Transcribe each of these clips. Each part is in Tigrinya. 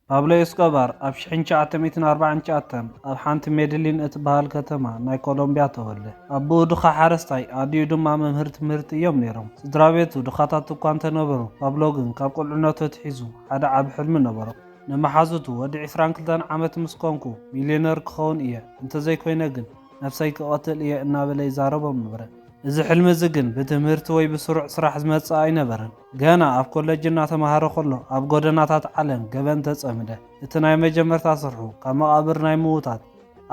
ፓብሎ ኤስኮባር ኣብ 1949 ኣብ ሓንቲ ሜድሊን እትበሃል ከተማ ናይ ኮሎምቢያ ተወልደ። ኣቦኡ ድኻ ሓረስታይ ኣዲኡ ድማ መምህር ትምህርቲ እዮም ነይሮም። ስድራ ቤቱ ድኻታት እኳ እንተነበሩ ፓብሎ ግን ካብ ቁልዕነቱ ትሒዙ ሓደ ዓቢ ሕልሚ ነበሮ። ንመሓዙቱ ወዲ 22 ዓመት ምስ ኮንኩ ሚልዮነር ክኸውን እየ እንተዘይኮይነ ግን ነፍሰይ ክቐትል እየ እናበለ ይዛረቦም ነበረ። እዚ ሕልሚ እዚ ግን ብትምህርቲ ወይ ብስሩዕ ስራሕ ዝመጽእ ኣይነበረን። ገና ኣብ ኮሌጅ እናተምሃረ ከሎ ኣብ ጎደናታት ዓለም ገበን ተጸምደ። እቲ ናይ መጀመርታ ስርሑ ካብ መቓብር ናይ ምዉታት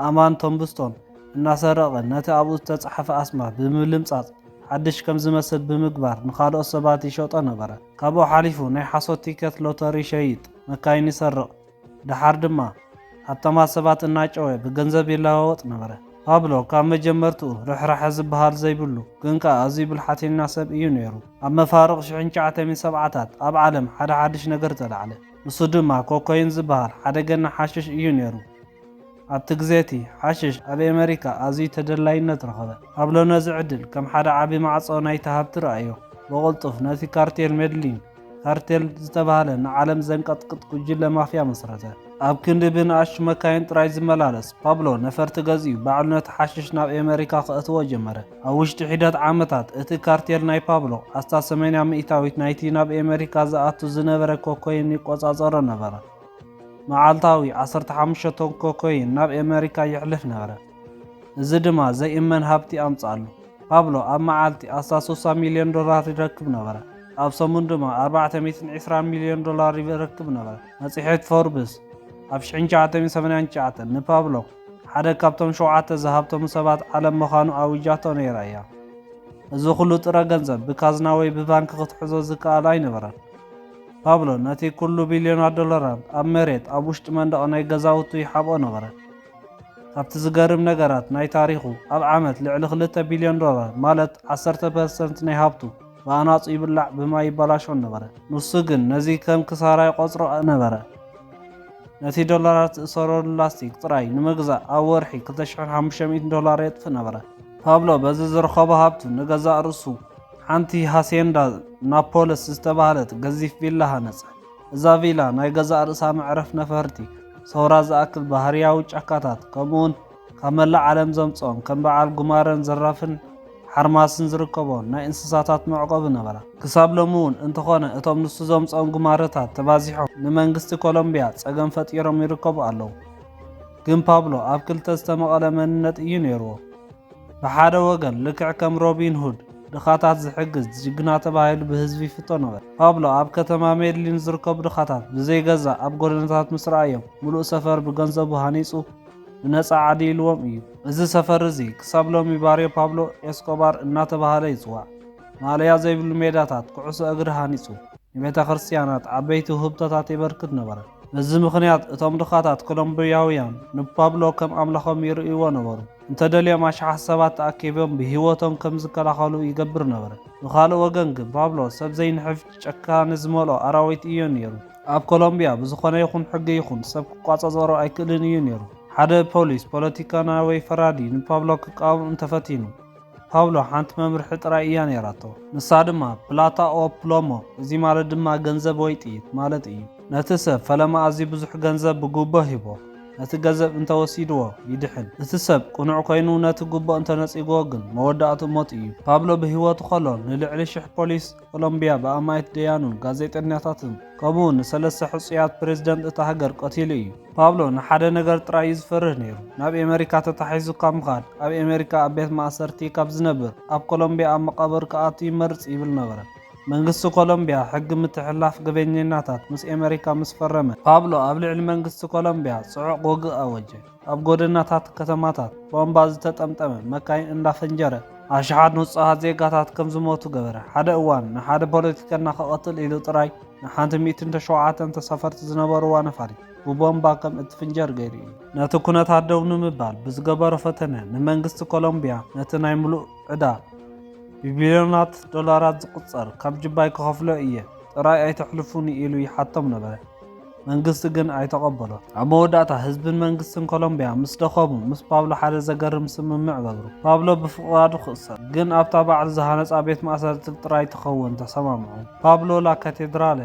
ኣእማን ቶምብስቶን እናሰረቐ ነቲ ኣብኡ ዝተጻሕፈ ኣስማት ብምልምጻጽ ሓድሽ ከም ዝመስል ብምግባር ንኻልኦት ሰባት ይሸጦ ነበረ። ካብኡ ሓሊፉ ናይ ሓሶት ቲኬት ሎተሪ ይሸይጥ፣ መካይን ይሰርቕ፣ ድሓር ድማ ሃብታማት ሰባት እናጨወ ብገንዘብ ይለዋወጥ ነበረ። ፓብሎ ካብ መጀመርትኡ ርሕራሕ ዝበሃል ዘይብሉ ግን ከዓ ኣዝዩ ብልሓተኛ ሰብ እዩ ነይሩ። ኣብ መፋርቕ 1970ታት ኣብ ዓለም ሓደ ሓድሽ ነገር ተላዕለ። ንሱ ድማ ኮኮይን ዝበሃል ሓደገኛ ሓሽሽ እዩ ነይሩ። ኣብቲ ግዜ እቲ ሓሽሽ ኣብ ኣሜሪካ ኣዝዩ ተደላይነት ረኸበ። ፓብሎ ነዚ ዕድል ከም ሓደ ዓቢ ማዕጾ ናይቲ ሃብቲ ረኣዮ። ብቕልጡፍ ነቲ ካርቴል ሜድሊን ካርቴል ዝተባህለ ንዓለም ዘንቀጥቅጥ ጉጅለ ማፍያ መስረተ። ኣብ ክንዲ ብንኣሽቱ መካይን ጥራይ ዝመላለስ ፓብሎ ነፈርቲ ገዚኡ ባዕሉ ነቲ ሓሽሽ ናብ ኣሜሪካ ከእትዎ ጀመረ። ኣብ ውሽጢ ሒደት ዓመታት እቲ ካርቴል ናይ ፓብሎ ኣስታት 80 ሚእታዊት ናይቲ ናብ ኣሜሪካ ዝኣቱ ዝነበረ ኮኮይን ይቆጻጸሮ ነበረ። መዓልታዊ 15 ቶን ኮኮይን ናብ ኣሜሪካ ይሕልፍ ነበረ። እዚ ድማ ዘይእመን ሃብቲ ኣምጻሉ። ፓብሎ ኣብ መዓልቲ ኣስታት $60 ሚልዮን ይረክብ ነበረ። ኣብ ሰሙን ድማ $420 ሚልዮን ይረክብ ነበረ። መጽሔት ፎርብስ ኣብ 1989 ንፓብሎ ሓደ ካብቶም 7 ዝሃብቶሙ ሰባት ዓለም ምዃኑ ኣውጃቶ ነይራ እያ። እዚ ኩሉ ጥረ ገንዘብ ብካዝና ወይ ብባንኪ ክትሕዞ ዝከኣል ኣይነበረን። ፓብሎ ነቲ ኩሉ ቢልዮናት ዶላራት ኣብ መሬት ኣብ ውሽጢ መንደቕ ናይ ገዛውቱ ይሓብኦ ነበረ። ካብቲ ዝገርም ነገራት ናይ ታሪኹ ኣብ ዓመት ልዕሊ $2 ቢልዮን ማለት 10% ናይ ሃብቱ ብኣናፁ ይብላዕ ብማይ ይበላሾን ነበረ። ንሱ ግን ነዚ ከም ክሳራ ይቆጽሮ ነበረ። ነቲ ዶላራት ዝእሰረሉ ላስቲክ ጥራይ ንምግዛእ ኣብ ወርሒ $2500 የጥፍእ ነበረ። ፓብሎ በዚ ዝረኸቦ ሃብቱ ንገዛእ ርእሱ ሓንቲ ሃሴንዳ ናፖለስ ዝተባህለት ገዚፍ ቪላ ሃነጸ። እዛ ቪላ ናይ ገዛእ ርእሳ መዕረፍ ነፈርቲ፣ ሰውራ ዝኣክል ባህርያዊ ጫካታት፣ ከምኡውን ካብ መላእ ዓለም ዘምጽኦም ከም በዓል ጉማረን ዘራፍን ሓርማስን ዝርከቦን ናይ እንስሳታት መዕቆቢ ነበራ። ክሳብ ሎሚ እውን እንተኾነ እቶም ንሱ ዘምጽኦም ጉማረታት ተባዚሖም ንመንግስቲ ኮሎምቢያ ጸገም ፈጢሮም ይርከቡ ኣለዉ። ግን ፓብሎ ኣብ ክልተ ዝተመቐለ መንነት እዩ ነይርዎ። ብሓደ ወገን ልክዕ ከም ሮቢን ሁድ ድኻታት ዝሕግዝ ጅግና ተባሂሉ ብህዝቢ ይፍቶ ነበር። ፓብሎ ኣብ ከተማ ሜድሊን ዝርከቡ ድኻታት ብዘይገዛ ኣብ ጎደናታት ምስ ረኣዮም ሙሉእ ሰፈር ብገንዘቡ ሃኒጹ ብነፃ ዓዲልዎም እዩ። እዚ ሰፈር እዚ ክሳብ ሎሚ ባርዮ ፓብሎ ኤስኮባር እናተባህለ ይጽዋዕ። ማልያ ዘይብሉ ሜዳታት ኩዕሶ እግሪ ሃኒጹ ንቤተ ክርስቲያናት ዓበይቲ ውህብቶታት የበርክት ነበረ። በዚ ምኽንያት እቶም ድኻታት ኮሎምቢያውያን ንፓብሎ ከም ኣምልኾም ይርእይዎ ነበሩ። እንተደልዮም ኣሽሓት ሰባት ተኣኪቦም ብሂወቶም ከም ዝከላኸሉ ይገብር ነበረ። ብኻልእ ወገን ግን ፓብሎ ሰብ ዘይንሕፍ ጨካኒ ዝመልኦ ኣራዊት እዩ ነይሩ። ኣብ ኮሎምቢያ ብዝኾነ ይኹን ሕጊ ይኹን ሰብ ክቋጻጸሮ ኣይክእልን እዩ ነይሩ። ሓደ ፖሊስ ፖለቲካና ወይ ፈራዲ ንፓብሎ ክቃወም እንተፈቲኑ ፓብሎ ሓንቲ መምርሒ ጥራይ እያ ነይራቶ። ንሳ ድማ ፕላታ ኦ ፕሎሞ፣ እዚ ማለት ድማ ገንዘብ ወይ ጥይት ማለት እዩ። ነቲ ሰብ ፈለማ ኣዝዩ ብዙሕ ገንዘብ ብጉቦ ሂቦ ነቲ ገንዘብ እንተወሲድዎ ይድሕን። እቲ ሰብ ቁኑዕ ኮይኑ ነቲ ጉቦ እንተነጺግዎ ግን መወዳእቱ ሞት እዩ። ፓብሎ ብሂወቱ ከሎ ንልዕሊ 1000 ፖሊስ ኮሎምቢያ ብኣማይት ደያኑን ጋዜጠኛታትን ከምኡውን ንሰለስተ ሕፁያት ፕሬዝደንት እታ ሃገር ቀቲሉ እዩ። ፓብሎ ንሓደ ነገር ጥራይ እዩ ዝፈርህ ነይሩ። ናብ ኣሜሪካ ተታሒዙ ካብ ምኻድ ኣብ ኣሜሪካ ኣብ ቤት ማእሰርቲ ካብ ዝነብር ኣብ ኮሎምቢያ ኣብ መቃብር ከኣቱ ይመርጽ ይብል ነበረ። መንግስቲ ኮሎምቢያ ሕጊ ምትሕልላፍ ገበኛታት ምስ ኣሜሪካ ምስ ፈረመ ፓብሎ ኣብ ልዕሊ መንግስቲ ኮሎምቢያ ጽዑቕ ወግእ ኣወጀ። ኣብ ጎደናታት ከተማታት ቦምባ ዝተጠምጠመ መካይን እንዳፈንጀረ ኣሽሓት ንጹሃት ዜጋታት ከም ዝሞቱ ገበረ። ሓደ እዋን ንሓደ ፖለቲከኛ ከቐትል ኢሉ ጥራይ ንሓንቲ 107 ተሳፈርቲ ዝነበርዋ ነፋሪት ብቦምባ ከም እትፍንጀር ገይሩ እዩ። ነቲ ኩነታት ደው ንምባል ብዝገበሮ ፈተነ ንመንግስቲ ኮሎምቢያ ነቲ ናይ ምሉእ ዕዳ ብቢልዮናት ዶላራት ዝቁጸር ካብ ጅባይ ክኸፍሎ እየ ጥራይ ኣይተሕልፉኒ ኢሉ ይሓቶም ነበረ። መንግስቲ ግን ኣይተቐበሎ። ኣብ መወዳእታ ህዝብን መንግስትን ኮሎምቢያ ምስ ደኸሙ ምስ ፓብሎ ሓደ ዘገርም ስምምዕ ገብሩ። ፓብሎ ብፍቓዱ ክእሰር ግን ኣብታ ባዕሉ ዝሃነፃ ቤት ማእሰርቲ ጥራይ ትኸውን ተሰማምዑ። ፓብሎ ላ ካቴድራለ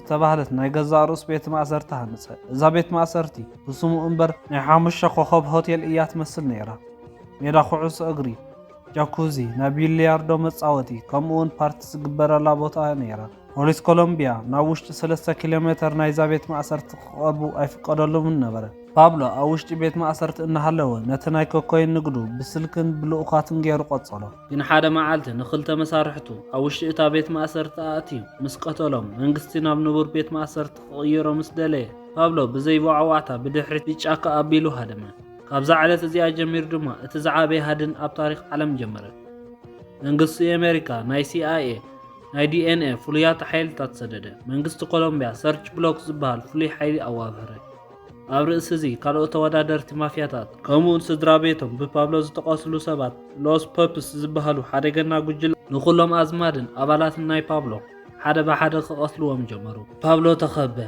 ዝተባህለት ናይ ገዛ ርእስ ቤት ማእሰርቲ ሃነፀ። እዛ ቤት ማእሰርቲ ብስሙ እምበር ናይ 5 ኮኸብ ሆቴል እያ ትመስል ነይራ። ሜዳ ኩዕሶ እግሪ፣ ጃኩዚ፣ ናይ ቢልያርዶ መጻወቲ ከምኡውን ፓርቲ ዝግበረላ ቦታ ነይራ። ፖሊስ ኮሎምቢያ ናብ ውሽጢ 3 ኪሎ ሜትር ናይዛ ቤት ማእሰርቲ ክቐርቡ ኣይፍቀደሎምን ነበረ። ፓብሎ ኣብ ውሽጢ ቤት ማእሰርቲ እናሃለወ ነቲ ናይ ኮኮይን ንግዱ ብስልክን ብልኡኻትን ገይሩ ቆጸሎ። ግን ሓደ መዓልቲ ንኽልተ መሳርሕቱ ኣብ ውሽጢ እታ ቤት ማእሰርቲ ኣእትዩ ምስ ቀተሎም መንግስቲ ናብ ንቡር ቤት ማእሰርቲ ክቕይሮ ምስ ደለየ ፓብሎ ብዘይዋዕዋዕታ ብድሕሪት ቢጫካ ኣቢሉ ሃደመ። ካብዛ ዓለት እዚኣ ጀሚሩ ድማ እቲ ዝዓበየ ሃድን ኣብ ታሪክ ዓለም ጀመረ። መንግስቲ ኣሜሪካ ናይ CIA ናይ DNA ፍሉያት ሓይልታት ሰደደ። መንግስቲ ኮሎምቢያ ሰርች ብሎክ ዝበሃል ፍሉይ ሓይሊ ኣዋፈረ። ኣብ ርእሲ እዚ ካልኦት ተወዳደርቲ ማፍያታት ከምኡውን ስድራ ቤቶም ብፓብሎ ዝተቆስሉ ሰባት ሎስ ፐፕስ ዝበሃሉ ሓደገና ጉጅለ ንኩሎም ኣዝማድን ኣባላትን ናይ ፓብሎ ሓደ ብሓደ ክቐትልዎም ጀመሩ። ፓብሎ ተኸበ።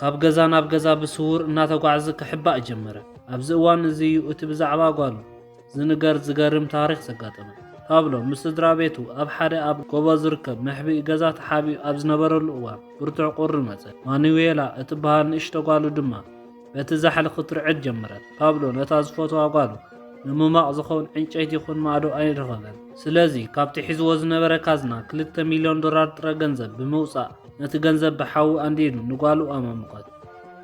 ካብ ገዛ ናብ ገዛ ብስውር እናተጓዓዘ ክሕባእ ጀመረ። ኣብዚ እዋን እዚ እዩ እቲ ብዛዕባ ጓሉ ዝንገር ዝገርም ታሪክ ዘጋጠመ። ፓብሎ ምስ ስድራ ቤቱ ኣብ ሓደ ኣብ ጎቦ ዝርከብ መሕቢእ ገዛ ተሓቢኡ ኣብ ዝነበረሉ እዋን ብርቱዕ ቁሪ መፀ። ማኑዌላ እትበሃል ንእሽቶ ጓሉ ድማ በቲ ዛሕሊ ክትርዕድ ጀመረት። ፓብሎ ነታ ዝፈትዋ ጓሉ ንምማቕ ዝኸውን ዕንጨይቲ ይኹን ማዕዶ ኣይረኸበን። ስለዚ ካብቲ ሒዝዎ ዝነበረ ካዝና $2 ሚልዮን ጥረ ገንዘብ ብምውፃእ ነቲ ገንዘብ ብሓዊ ኣንዲዱ ንጓሉ ኣመምቆት።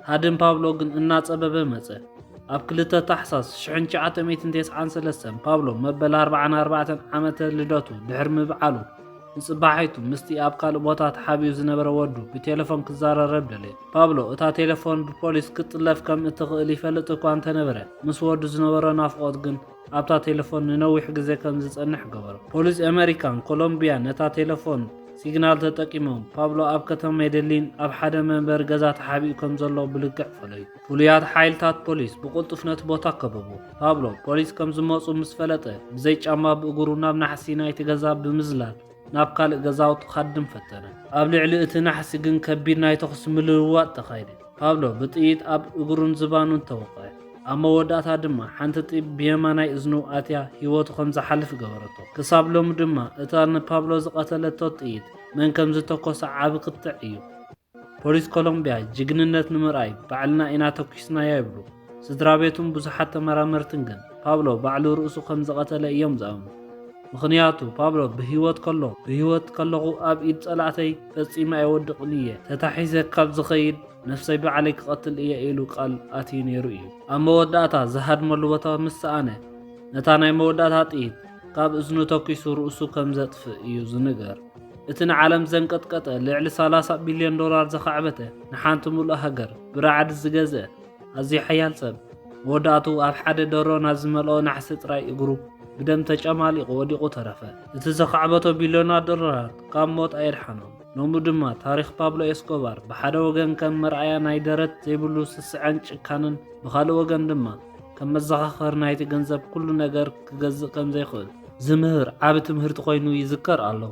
ሃድን ፓብሎ ግን እናፀበበ መፀ። ኣብ 2 ታሕሳስ 1993 ፓብሎ መበል 44 ዓመተ ልደቱ ድሕሪ ምብዓሉ ንጽባሕይቱ ምስቲ ኣብ ካልእ ቦታ ተሓቢኡ ዝነበረ ወዱ ብቴሌፎን ክዛረረብ ደለየ። ፓብሎ እታ ቴሌፎን ብፖሊስ ክትጥለፍ ከም እትኽእል ይፈልጥ እኳ እንተነበረ ምስ ወዱ ዝነበረ ናፍቆት ግን ኣብታ ቴሌፎን ንነዊሕ ግዜ ከም ዝጸንሕ ገበሮ። ፖሊስ ኣሜሪካን ኮሎምቢያን ነታ ቴሌፎን ሲግናል ተጠቂሞም ፓብሎ ኣብ ከተማ ሜደሊን ኣብ ሓደ መንበሪ ገዛ ተሓቢኡ ከም ዘሎ ብልግዕ ፈለዩ። ፍሉያት ሓይልታት ፖሊስ ብቁልጡፍ ነቲ ቦታ ከበቡ። ፓብሎ ፖሊስ ከም ዝመፁ ምስ ፈለጠ ብዘይ ጫማ ብእግሩ ናብ ናሕሲ ናይቲ ገዛ ብምዝላል ናብ ካልእ ገዛውቲ ካድም ፈተነ። ኣብ ልዕሊ እቲ ናሕሲ ግን ከቢድ ናይ ተኹሲ ምልውዋጥ ተኻይደ። ፓብሎ ብጥይት ኣብ እግሩን ዝባኑን ተወቅዐ። ኣብ መወዳእታ ድማ ሓንቲ ጢብ ብየማናይ እዝኑ ኣትያ ሂወቱ ከም ዝሓልፍ ገበረቶ። ክሳብ ሎሚ ድማ እታ ንፓብሎ ዝቐተለቶ ጥይት መን ከም ዝተኮሰ ዓብ ክትዕ እዩ። ፖሊስ ኮሎምቢያ ጅግንነት ንምርኣይ ባዕልና ኢና ተኪስናዮ ይብሉ። ስድራ ቤቱን ብዙሓት ተመራመርትን ግን ፓብሎ ባዕሉ ርእሱ ከም ዝቐተለ እዮም ዝኣምኑ። ምክንያቱ ፓብሎ ብሂወት ከለኹ ኣብ ኢድ ጸላእተይ ፈጺመ ኣይወድቕን እየ ተታሒዘ ካብ ዝኸይድ ነፍሰይ ባዕለይ ክቐትል እየ ኢሉ ቃል ኣትዩ ነይሩ እዩ። ኣብ መወዳእታ ዝሃድመሉ ቦታ ምስ ሰኣነ ነታ ናይ መወዳእታ ጥይት ካብ እዝኑ ተኪሱ ርእሱ ከም ዘጥፍእ እዩ ዝንገር። እቲ ንዓለም ዘንቀጥቀጠ ልዕሊ $30 ቢልዮን ዘኻዕበተ ንሓንቲ ሙሉእ ሃገር ብራዕዲ ዝገዝአ ኣዝዩ ሓያል ሰብ መወዳእቱ ኣብ ሓደ ደሮ ናብ ዝመልኦ ናሕሲ ጥራይ እግሩ ብደም ተጨማሊቑ ወዲቑ ተረፈ። እቲ ዘኻዕበቶ $ቢልዮናት ካብ ሞት ኣይድሓኖም። ሎሚ ድማ ታሪክ ፓብሎ ኤስኮባር ብሓደ ወገን ከም መርኣያ ናይ ደረት ዘይብሉ ስስዐን ጭካንን ብኻልእ ወገን ድማ ከም መዘኻኸሪ ናይቲ ገንዘብ ኩሉ ነገር ክገዝእ ከም ዘይኽእል ዝምህር ዓብ ትምህርቲ ኮይኑ ይዝከር ኣሎ።